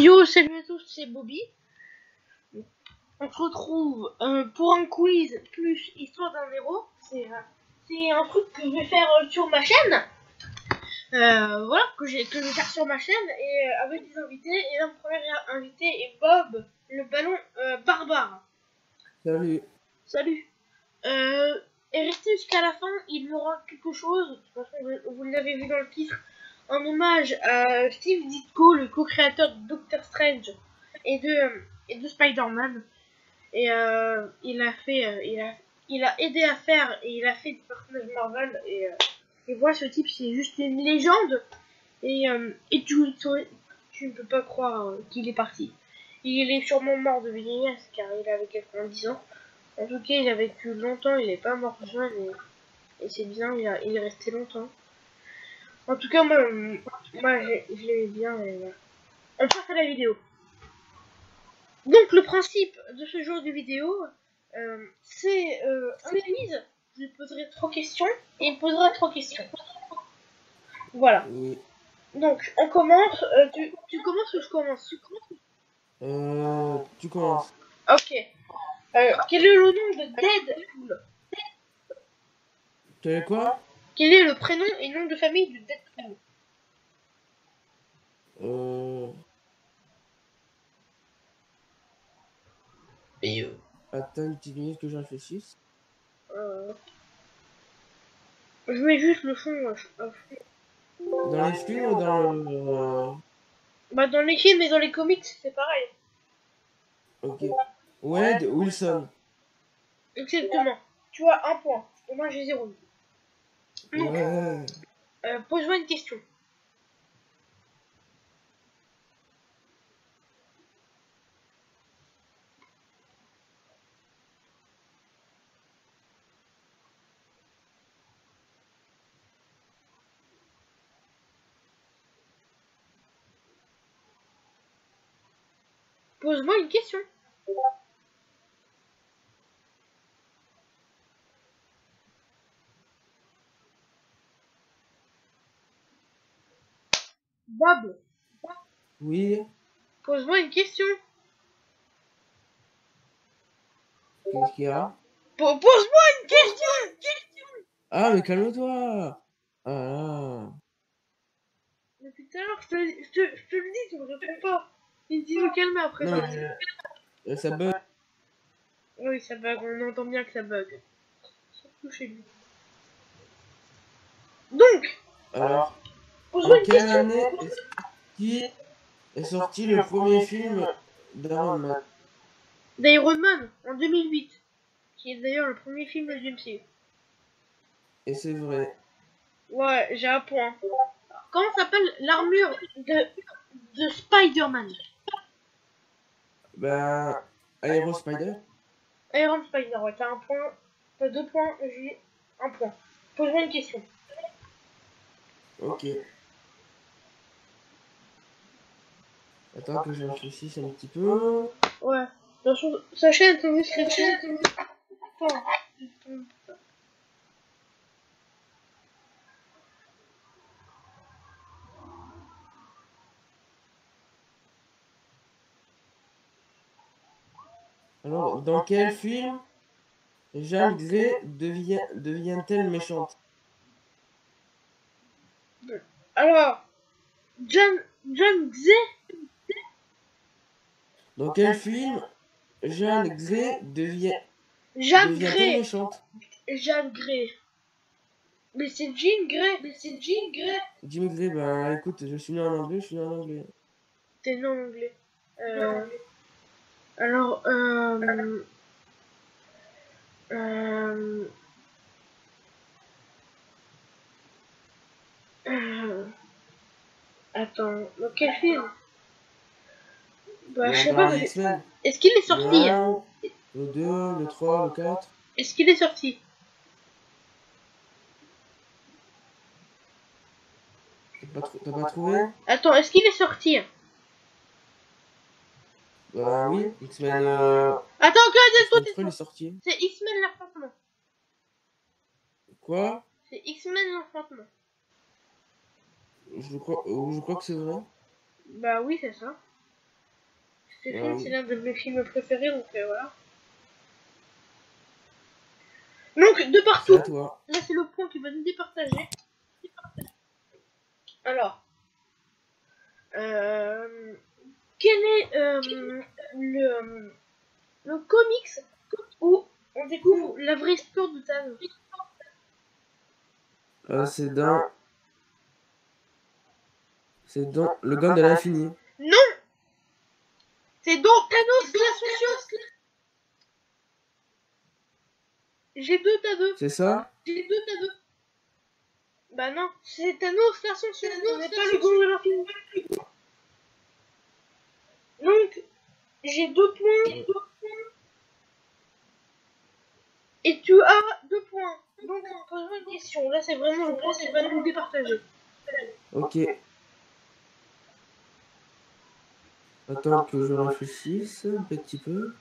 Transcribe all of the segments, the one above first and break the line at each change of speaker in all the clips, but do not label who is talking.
Yo, salut à tous, c'est Bobby. On se retrouve pour un quiz plus histoire d'un héros. C'est un truc que je vais faire sur ma chaîne. Voilà, que je vais faire sur ma chaîne et avec des invités. Et là, le premier invité est Bob, le ballon barbare.
Salut.
Salut. Et restez jusqu'à la fin, il y aura quelque chose. De toute façon, vous l'avez vu dans le titre. En hommage à Steve Ditko, le co-créateur de Doctor Strange et de Spider-Man. Et il a aidé à faire et il a fait des personnages Marvel. Et voilà, ce type, c'est juste une légende. Et tu ne peux pas croire qu'il est parti. Il est sûrement mort de vieillesse car il avait 90 ans. En tout cas, il a vécu longtemps, il n'est pas mort jeune et c'est bien, il est resté longtemps. En tout cas, moi je l'aimais bien. Et voilà. On passe à la vidéo. Donc, le principe de ce genre de vidéo, c'est un quiz. Je lui poserai 3 questions et il me posera 3 questions. Voilà.
Oui.
Donc, on commence. Tu commences ou je commence?
Tu commences.
Ok. Quel est le nom de Deadpool?
Tu as quoi?
Quel est le prénom et nom de famille de Deadpool?
Attends une petite minute que je réfléchisse.
Je mets juste le fond.
Dans les films ou dans le...
Bah, dans les films et dans les comics, c'est pareil.
Ok. Wade Wilson.
Exactement. Tu as un point. Et moi, j'ai 0. Donc,
Ouais.
pose-moi une question. Pose-moi une question. Bob,
Oui.
pose-moi une question.
Qu'est-ce qu'il y a?
Pose-moi une question.
Ah, mais calme-toi. Ah là.
Depuis tout à l'heure, je te le dis, tu me réponds pas. Il me dit de calmer après.
Non,
Ça.
mais ça bug.
Oui, ça bug. On entend bien que ça bug. Surtout chez lui. Donc,
Alors,
pose-moi
en
une
quelle
question.
année est sorti le premier film d'Iron Man?
D'Iron Man en 2008, qui est d'ailleurs le premier film de MCU.
Et c'est vrai.
Ouais, j'ai un point. Comment s'appelle l'armure de Spider-Man?
Ben, Aero Spider.
Iron Spider, ouais, t'as un point. T'as 2 points, j'ai un point. Pose-moi une question.
Ok. Attends que je réfléchisse un petit peu.
Ouais. Dans sa chaîne, t'as vu cette chaîne. Attends.
Alors, dans quel film Jeanne Grey devient-elle méchante?
Alors, John Xé.
Dans quel film Jeanne Grey
Jeanne
devient-elle
Grey.
méchante?
Jeanne Grey. Mais c'est Jean Grey.
Jim Grey, ben écoute, je suis né en anglais, je suis né en anglais.
T'es né en anglais. Alors, euh, attends, dans quel film? Bah, je sais
Dans
pas.
les X-Men.
Est-ce qu'il est
Le
sorti?
1, le 2, le 3, le 4.
Est-ce qu'il est sorti?
T'as pas trouvé?
Attends, est-ce qu'il est sorti?
Ben oui, X-Men.
Attends,
X-Men 3 il
tais-toi.
est sorti.
C'est X-Men l'affrontement.
Quoi?
C'est X-Men l'affrontement.
Je crois que c'est vrai.
Bah oui, c'est ça. Ce
Ah
film,
oui.
c'est l'un de mes films préférés, donc voilà. Donc, de
C'est
partout,
à toi.
là, c'est le point qui va nous départager. Alors, quel est le comics où on découvre la vraie histoire de Thanos?
C'est dans... C'est dans le gant de l'infini.
Non, c'est dans Thanos l'Ascension. J'ai deux tas deux.
C'est ça?
J'ai deux tas deux. Bah non, c'est Thanos l'Ascension. Ce n'est pas le gant de l'infini. Donc, j'ai 2 points. Et tu as 2 points. Donc, pose-moi une question. Là, c'est vraiment le point qui va nous départager.
Ok. Attends que je réfléchisse un petit peu.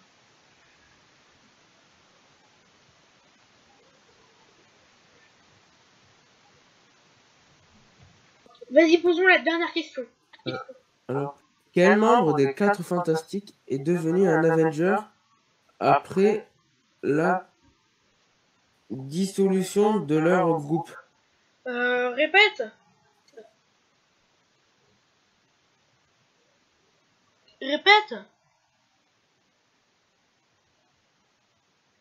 Vas-y, posons la dernière question.
Alors, quel membre des 4 Fantastiques est devenu un Avenger après la dissolution de leur groupe?
Répète. Répète.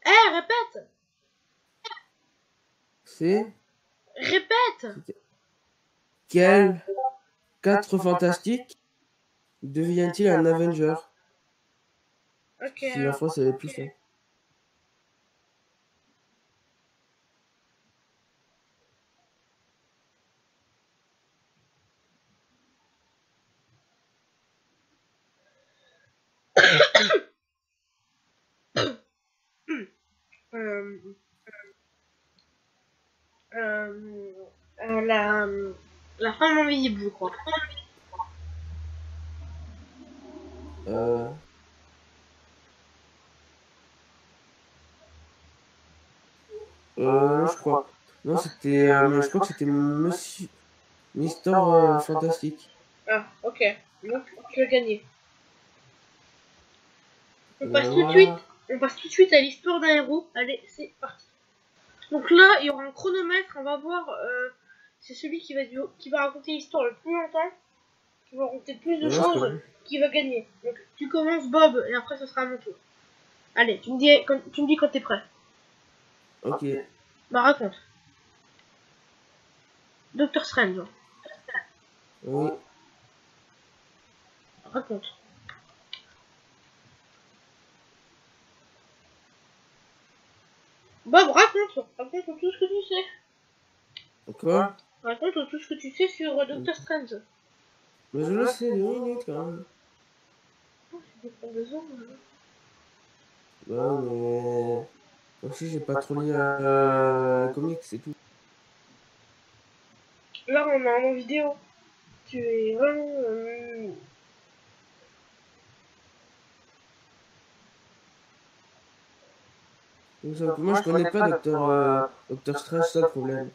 Répète.
C'est
Répète.
quel 4 Fantastiques devient-il un Avenger?
Ok.
Si la fois, ça va être plus simple.
Euh, la, la femme invisible, je crois.
Euh, non, je crois. Non, c'était. Mais je crois que c'était Monsieur. Mister Fantastique.
Ah, ok. Donc, tu as gagné. On
Ben
passe tout de suite.
voilà.
On passe tout de suite à l'histoire d'un héros. Allez, c'est parti. Donc là, il y aura un chronomètre. On va voir. C'est celui qui va raconter l'histoire le plus longtemps, qui va raconter plus de
Ouais, c'est pas
choses,
grave.
qui va gagner. Donc tu commences, Bob, et après ce sera à mon tour. Allez, tu me dis quand t'es prêt.
Ok.
Bah raconte. Doctor Strange.
Oui.
Raconte. Bob, raconte. Raconte tout ce que tu sais.
Quoi?
Raconte tout ce que tu sais sur Doctor Strange.
Mais je le sais, 2 minutes quand même.
Oh, c'est des points de zone.
Bah, mais. Aussi, j'ai pas trop lu les comics, c'est tout.
Là, on a en vidéo. Tu es vraiment.
Sauf que moi, je connais pas Docteur Strange, c'est ça le problème.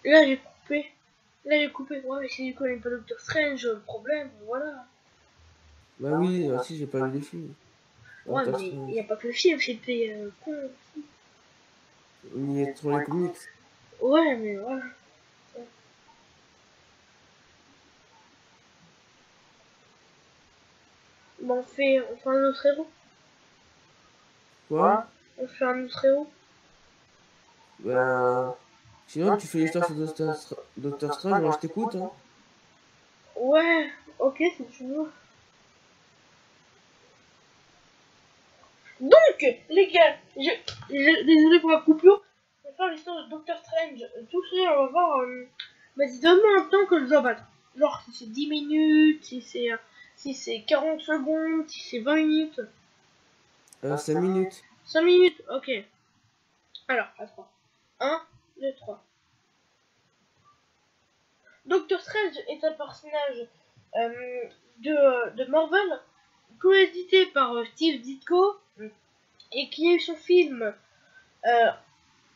Là, j'ai coupé. Là, j'ai coupé. Ouais, mais si tu connais pas Doctor Strange, le problème, voilà.
Bah oui, aussi, j'ai pas lu les films.
Ouais,
Docteur
mais il n'y a
Strange.
pas que le film, c'était con.
Il y a trop les comics.
Ouais, mais voilà. Bon, on fait un autre héros.
Quoi?
On fait un autre héros.
Ben. Sinon, tu fais l'histoire sur Docteur Strange, moi je t'écoute, hein.
Ouais, ok, si tu veux. Donc, les gars, désolé pour la coupure. On va faire l'histoire de Doctor Strange. Tout ça, on va voir. Vas-y, donne-moi un temps que je dois battre. Genre, si c'est 10 minutes, si c'est 40 secondes, si c'est 20 minutes.
5 minutes.
5 minutes, ok. Alors, attends. 1, 2, 3. Doctor Strange est un personnage de Marvel coédité par Steve Ditko et qui a eu son film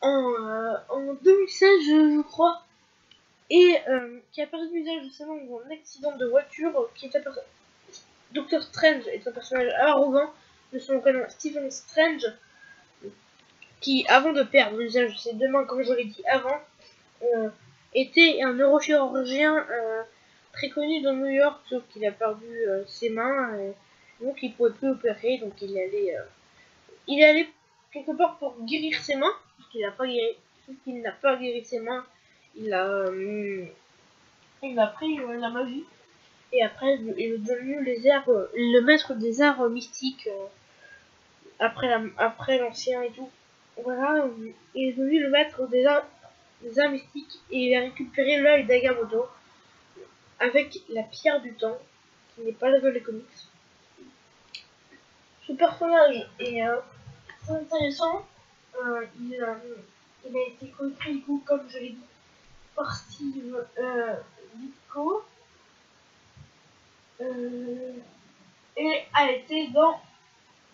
en 2016, je crois, et qui a perdu l'usage de sa main dans un accident de voiture, Doctor Strange est un personnage arrogant de son canon Stephen Strange, qui, avant de perdre l'usage de ses deux mains, comme je l'ai dit avant, était un neurochirurgien très connu dans New York, sauf qu'il a perdu ses mains, donc il pouvait plus opérer, donc il est allé quelque part pour guérir ses mains, parce qu'il n'a pas guéri ses mains, il a pris la magie, et après il est devenu le maître des arts mystiques, après l'ancien et tout. Voilà, il est devenu le maître des arts mystiques, et il a récupéré l'œil d'Agamotto avec la pierre du temps, qui n'est pas dans les comics. Ce personnage est très intéressant. Il a été coécrit, du coup, comme je l'ai dit, par Steve Ditko, et a été dans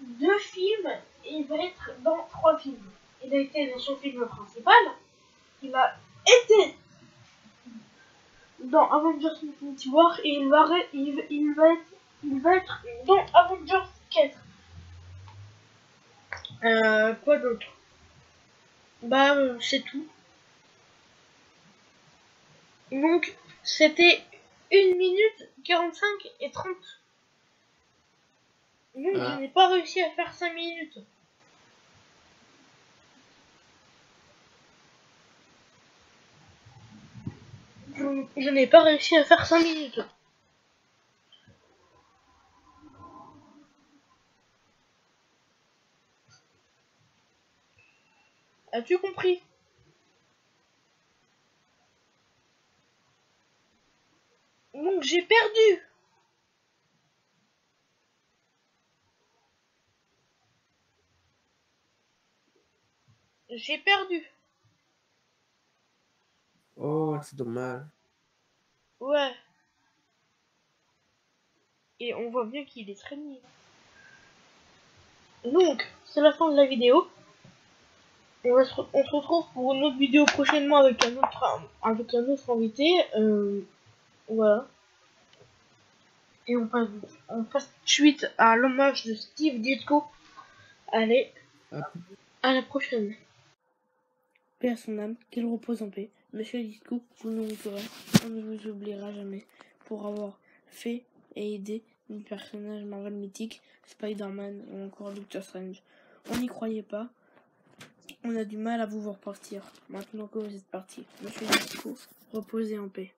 2 films, et il va être dans 3 films. Il a été dans son film principal, il a été dans Avengers Infinity War, et il va être dans Avengers 4. Quoi d'autre? Bah, c'est tout. Donc, c'était 1 minute 45 et 30. Donc, je n'ai pas réussi à faire 5 minutes. Je n'ai pas réussi à faire 5 minutes. As-tu compris? Donc, j'ai perdu. J'ai perdu.
Oh, c'est dommage.
Ouais. Et on voit bien qu'il est très nul. Donc, c'est la fin de la vidéo. On se retrouve pour une autre vidéo prochainement avec un autre invité. Voilà. Et on passe tout de suite à l'hommage de Steve Ditko. Allez, à la prochaine. Paix à son âme, qu'il repose en paix. Monsieur Ditko, vous nous oublierez, on ne vous oubliera jamais pour avoir fait et aidé les personnages Marvel mythiques, Spider-Man ou encore Doctor Strange. On n'y croyait pas. On a du mal à vous voir partir. Maintenant que vous êtes parti, Monsieur Ditko, reposez en paix.